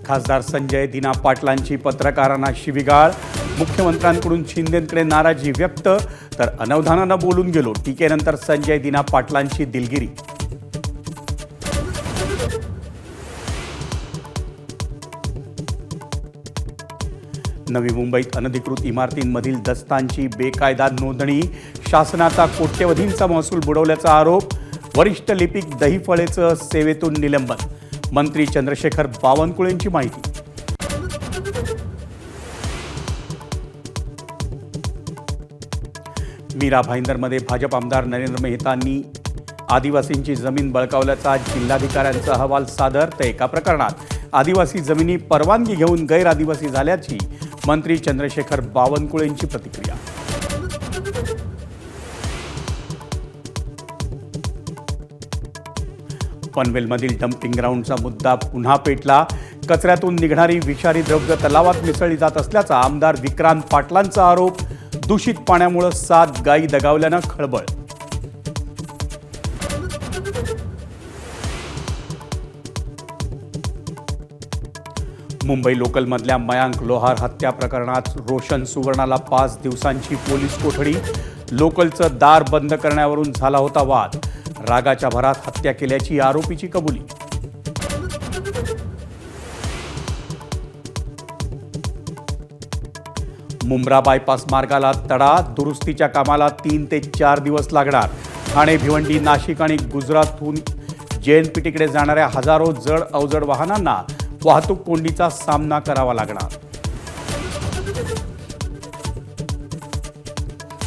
खासदार संजय दिना पाटलांची पत्रकारांना शिवीगाळ, मुख्यमंत्र्यांकडून शिंदेंकडे नाराजी व्यक्त, तर अनवधानानं बोलून गेलो टीकेनंतर संजय दिना पाटलांची दिलगिरी. नवी मुंबईत अनधिकृत इमारतींमधील दस्तांची बेकायदा नोंदणी, शासनाचा कोट्यवधींचा महसूल बुडवल्याचा आरोप, वरिष्ठ लिपिक दहिफळेचं सेवेतून निलंबन, मंत्री चंद्रशेखर बावनकुळेंची माहिती. मीरा भाईंदरमध्ये भाजप आमदार नरेंद्र मेहतांनी आदिवासींची जमीन बळकावल्याचा जिल्हाधिकाऱ्यांचा अहवाल सादर, तर एका प्रकरणात आदिवासी जमिनी परवानगी घेऊन गैर आदिवासी झाल्याची मंत्री चंद्रशेखर बावनकुळेंची प्रतिक्रिया. पनवेलमधील डम्पिंग ग्राउंडचा मुद्दा पुन्हा पेटला. कचऱ्यातून निघणारी विषारी द्रव्य तलावात मिसळली जात असल्याचा आमदार विक्रांत पाटलांचा आरोप. दूषित पाण्यामुळे 7 गायी दगावल्यानं खळबळ. मुंबई लोकलमधल्या मयांक लोहार हत्या प्रकरणात रोशन सुवर्णाला 5 दिवसांची पोलीस कोठडी. लोकलचं दार बंद करण्यावरून झाला होता वाद. रागाच्या भरात हत्या केल्याची आरोपीची कबुली. मुंब्रा बायपास मार्गाला तडा, दुरुस्तीच्या कामाला 3 ते 4 दिवस लागणार. ठाणे, भिवंडी, नाशिक आणि गुजरातहून JNPTकडे जाणाऱ्या हजारो जड अवजड वाहनांना वाहतूक कोंडीचा सामना करावा लागणार.